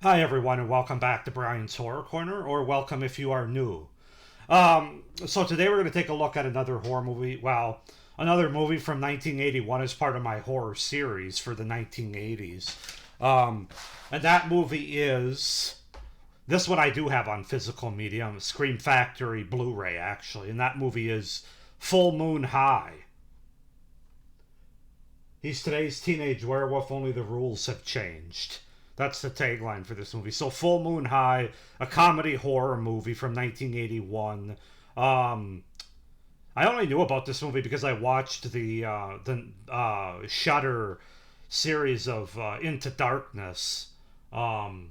Hi, everyone, and welcome back to Brian's Horror Corner, or welcome if you are new. So today we're going to take a look at another horror movie. Well, another movie from 1981 as part of my horror series for the 1980s. Um, and that movie is this one I do have on physical media, Scream Factory Blu-ray actually, and that movie is Full Moon High. He's today's teenage werewolf, only the rules have changed. That's the tagline for this movie. So, Full Moon High, a comedy horror movie from 1981. Um, I only knew about this movie because I watched the Shudder series of Into Darkness. Um,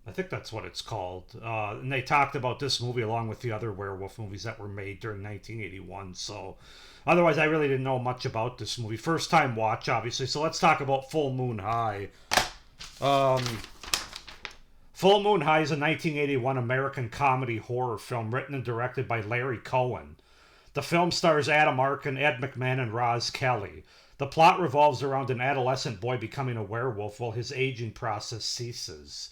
I think that's what it's called. And they talked about this movie along with the other werewolf movies that were made during 1981. So, otherwise, I really didn't know much about this movie. First time watch, obviously. So, let's talk about Full Moon High. Um, Full Moon High is a 1981 American comedy horror film written and directed by Larry Cohen. The film stars Adam Arkin, Ed McMahon, and Roz Kelly. The plot revolves around an adolescent boy becoming a werewolf while his aging process ceases.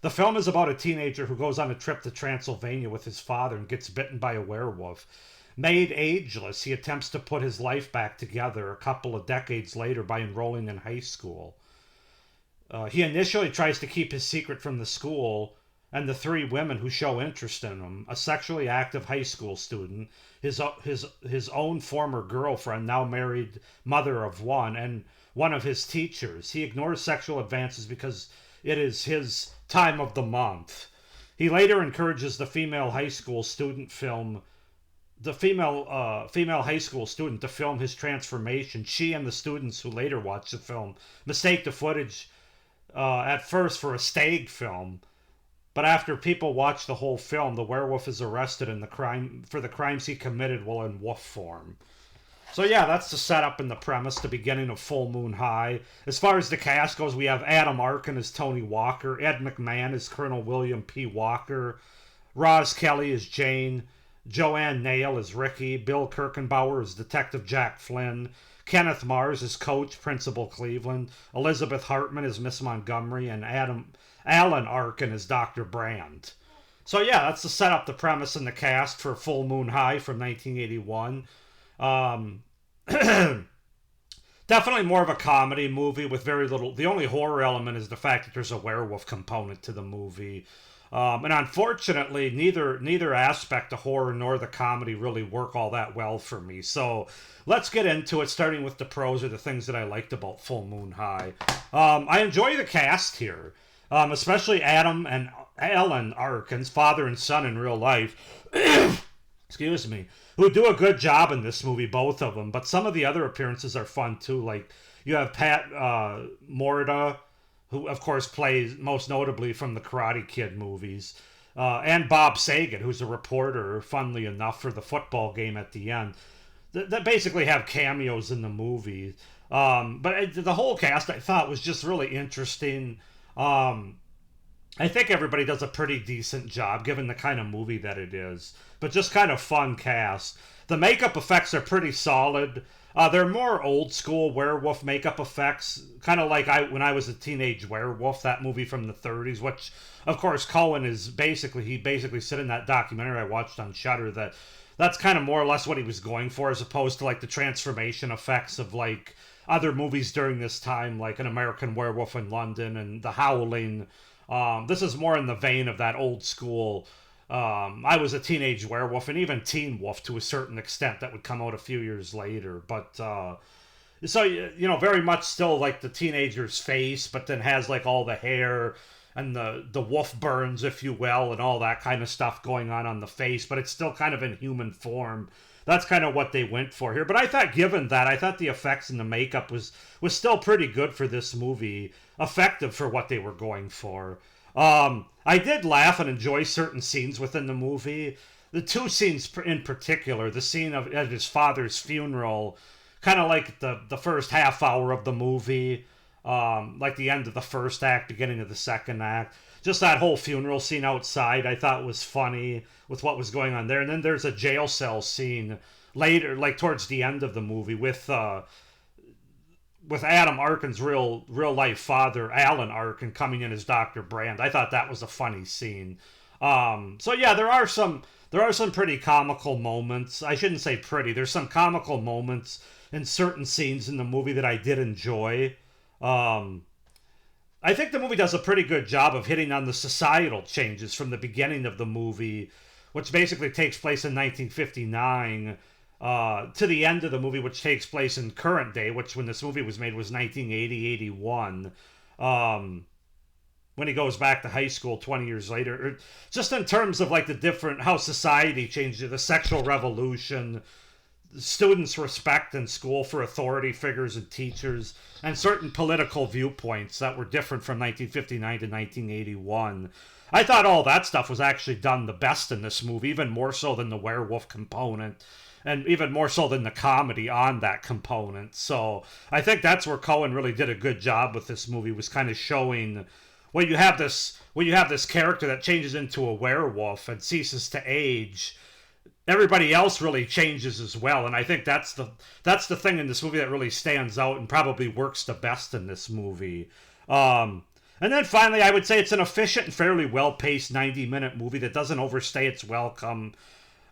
The film is about a teenager who goes on a trip to Transylvania with his father and gets bitten by a werewolf. Made ageless, he attempts to put his life back together a couple of decades later by enrolling in high school. He initially tries to keep his secret from the school and the three women who show interest in him: a sexually active high school student, his own former girlfriend, now married mother of one, and one of his teachers. He ignores sexual advances because it is his time of the month. He later encourages the female high school student to film his transformation. She and the students who later watch the film mistake the footage at first for a stag film, but after people watch the whole film, the werewolf is arrested in the crime for the crimes he committed while in wolf form. So yeah, that's the setup and the premise, the beginning of Full Moon High. As far as the cast goes, we have Adam Arkin as Tony Walker, Ed McMahon as Colonel William P. Walker, Roz Kelly as Jane, Joanne Nail as Ricky, Bill Kirchenbauer as Detective Jack Flynn, Kenneth Mars as Coach Principal Cleveland, Elizabeth Hartman as Miss Montgomery, and Alan Arkin as Dr. Brand. So yeah, that's the setup, the premise, and the cast for Full Moon High from 1981. Um, Definitely more of a comedy movie with very little. The only horror element is the fact that there's a werewolf component to the movie. And unfortunately, neither aspect, the horror nor the comedy, really work all that well for me. So let's get into it, starting with the pros or the things that I liked about Full Moon High. I enjoy the cast here, especially Adam and Alan Arkin's father and son in real life. Excuse me, who do a good job in this movie, both of them. But some of the other appearances are fun too. Like you have Pat Morita, who of course plays most notably from the Karate Kid movies, and Bob Saget, who's a reporter, funnily enough, for the football game at the end. That basically have cameos in the movie. But the whole cast I thought was just really interesting. I think everybody does a pretty decent job given the kind of movie that it is, but just kind of fun cast. The makeup effects are pretty solid. They're more old school werewolf makeup effects, kind of like when I was a teenage werewolf, that movie from the 30s, which of course Cohen is basically said in that documentary I watched on Shudder that's kind of more or less what he was going for, as opposed to like the transformation effects of like other movies during this time, like An American Werewolf in London and The Howling. This is more in the vein of that old school. I was a teenage werewolf and even Teen Wolf to a certain extent that would come out a few years later. But so very much still like the teenager's face, but then has like all the hair and the wolf burns, if you will, and all that kind of stuff going on the face. But it's still kind of in human form. That's kind of what they went for here. But I thought, given that, I thought the effects and the makeup was still pretty good for this movie, effective for what they were going for. I did laugh and enjoy certain scenes within the movie. The two scenes in particular, the scene at his father's funeral, kind of like the first half hour of the movie, like the end of the first act, beginning of the second act. Just that whole funeral scene outside, I thought was funny with what was going on there. And then there's a jail cell scene later, like towards the end of the movie, with with Adam Arkin's real life father, Alan Arkin, coming in as Dr. Brand. I thought that was a funny scene. So yeah, there are some pretty comical moments. I shouldn't say pretty. There's some comical moments in certain scenes in the movie that I did enjoy. Um, I think the movie does a pretty good job of hitting on the societal changes from the beginning of the movie, which basically takes place in 1959, to the end of the movie, which takes place in current day, which when this movie was made was 1980, 81. Um, when he goes back to high school 20 years later, or just in terms of like the different, how society changed, the sexual revolution, students' respect in school for authority figures and teachers, and certain political viewpoints that were different from 1959 to 1981. I thought all that stuff was actually done the best in this movie, even more so than the werewolf component, and even more so than the comedy on that component. So I think that's where Cohen really did a good job with this movie, was kind of showing when you have this character that changes into a werewolf and ceases to age, everybody else really changes as well. And I think that's the thing in this movie that really stands out and probably works the best in this movie. And then finally, I would say it's an efficient and fairly well-paced 90-minute movie that doesn't overstay its welcome.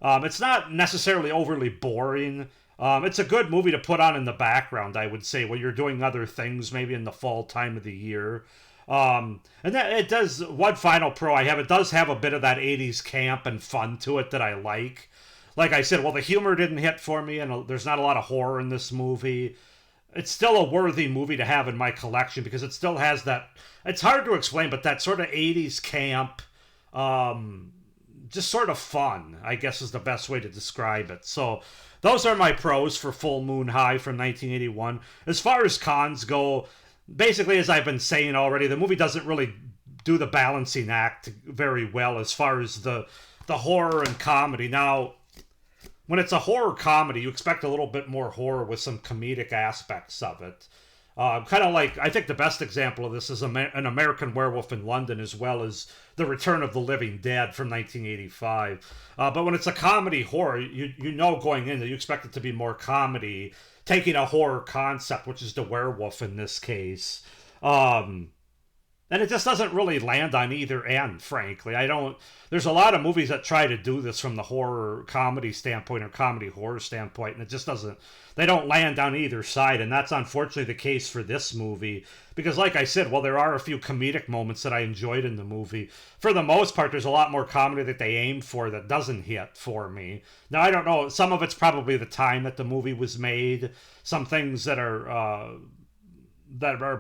It's not necessarily overly boring. It's a good movie to put on in the background, I would say, when you're doing other things, maybe in the fall time of the year. And that it does, one final pro I have, it does have a bit of that 80s camp and fun to it that I like. Like I said, well, the humor didn't hit for me, and there's not a lot of horror in this movie. It's still a worthy movie to have in my collection because it still has that, it's hard to explain, but that sort of 80s camp, just sort of fun, I guess is the best way to describe it. So those are my pros for Full Moon High from 1981. As far as cons go, basically, as I've been saying already, the movie doesn't really do the balancing act very well as far as the horror and comedy. Now, when it's a horror comedy, you expect a little bit more horror with some comedic aspects of it. Kind of like, I think the best example of this is An American Werewolf in London, as well as The Return of the Living Dead from 1985. But when it's a comedy horror, you know going in that you expect it to be more comedy, taking a horror concept, which is the werewolf in this case. And it just doesn't really land on either end, frankly. There's a lot of movies that try to do this from the horror comedy standpoint or comedy horror standpoint, and it just doesn't, they don't land on either side, and that's unfortunately the case for this movie. Because like I said, while there are a few comedic moments that I enjoyed in the movie, for the most part, there's a lot more comedy that they aim for that doesn't hit for me. Now, I don't know, some of it's probably the time that the movie was made, some things that are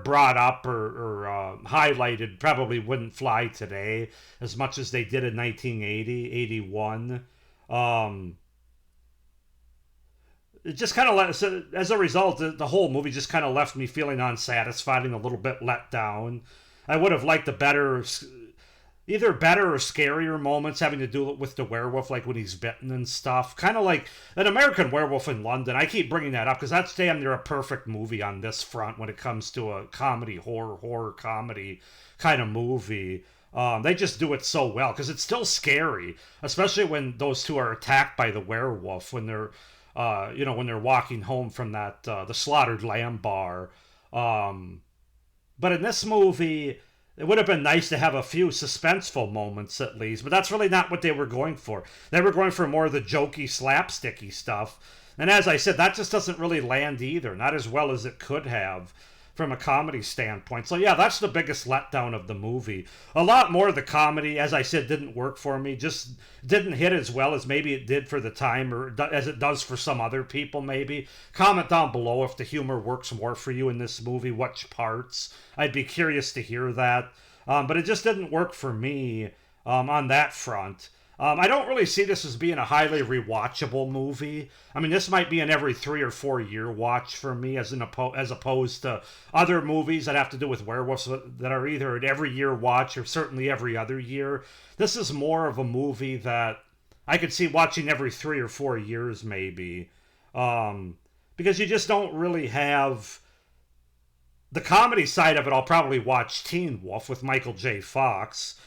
brought up or highlighted probably wouldn't fly today as much as they did in 1980, 81. It just kind of, so as a result, the whole movie just kind of left me feeling unsatisfied and a little bit let down. I would have liked either better or scarier moments having to do with the werewolf, like when he's bitten and stuff. Kind of like An American Werewolf in London. I keep bringing that up because that's damn near a perfect movie on this front when it comes to a comedy, horror comedy kind of movie. They just do it so well because it's still scary, especially when those two are attacked by the werewolf when they're, when they're walking home from that the slaughtered lamb bar. But in this movie, it would have been nice to have a few suspenseful moments at least, but that's really not what they were going for. They were going for more of the jokey, slapsticky stuff. And as I said, that just doesn't really land either, not as well as it could have from a comedy standpoint. So yeah, that's the biggest letdown of the movie. A lot more of the comedy, as I said, didn't work for me, just didn't hit as well as maybe it did for the time, or as it does for some other people maybe. Comment down below if the humor works more for you in this movie, which parts. I'd be curious to hear that. But it just didn't work for me on that front. I don't really see this as being a highly rewatchable movie. I mean, this might be an every 3 or 4 year watch for me, as opposed to other movies that have to do with werewolves that are either an every year watch or certainly every other year. This is more of a movie that I could see watching every 3 or 4 years maybe, because you just don't really have the comedy side of it. I'll probably watch Teen Wolf with Michael J. Fox.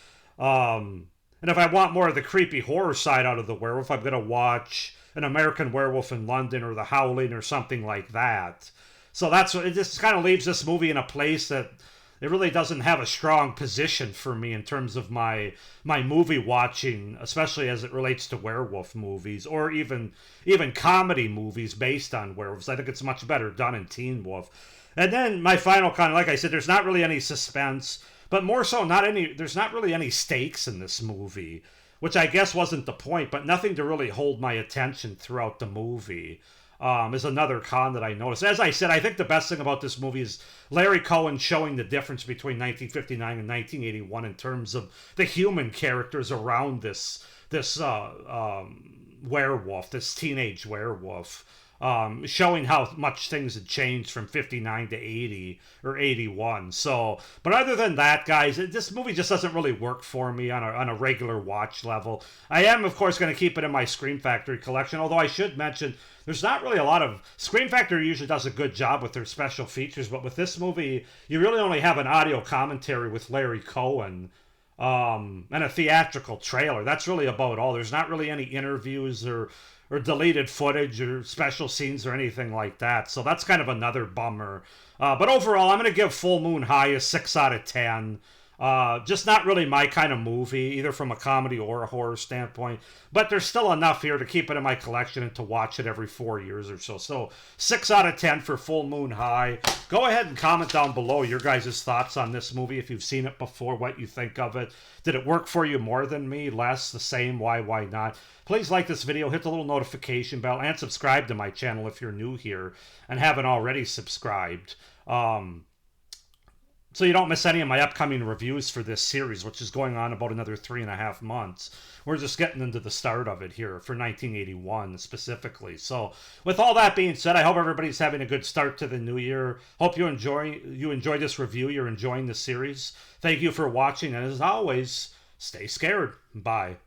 And if I want more of the creepy horror side out of the werewolf, I'm going to watch An American Werewolf in London or The Howling or something like that. So that's what it just kind of leaves this movie in a place that it really doesn't have a strong position for me in terms of my movie watching, especially as it relates to werewolf movies or even comedy movies based on werewolves. I think it's much better done in Teen Wolf. And then my final kind of, like I said, there's not really any suspense, but more so there's not really any stakes in this movie, which I guess wasn't the point, but nothing to really hold my attention throughout the movie. Is another con that I noticed. As I said, I think the best thing about this movie is Larry Cohen showing the difference between 1959 and 1981 in terms of the human characters around this werewolf, this teenage werewolf. Showing how much things had changed from 59 to 80 or 81. So, but other than that, guys, this movie just doesn't really work for me on a regular watch level. I am, of course, going to keep it in my Scream Factory collection, although I should mention there's not really a lot of... Scream Factory usually does a good job with their special features, but with this movie, you really only have an audio commentary with Larry Cohen and a theatrical trailer. That's really about all. There's not really any interviews or deleted footage or special scenes or anything like that. So that's kind of another bummer. But overall, I'm going to give Full Moon High a 6 out of 10. Just not really my kind of movie, either from a comedy or a horror standpoint. But there's still enough here to keep it in my collection and to watch it every 4 years or so. So 6 out of 10 for Full Moon High. Go ahead and comment down below your guys' thoughts on this movie. If you've seen it before, what you think of it. Did it work for you more than me? Less? The same? Why not? Please like this video, hit the little notification bell, and subscribe to my channel if you're new here and haven't already subscribed. So you don't miss any of my upcoming reviews for this series, which is going on about another 3.5 months. We're just getting into the start of it here for 1981 specifically. So with all that being said, I hope everybody's having a good start to the new year. Hope you enjoy this review. You're enjoying the series. Thank you for watching, and as always, stay scared. Bye.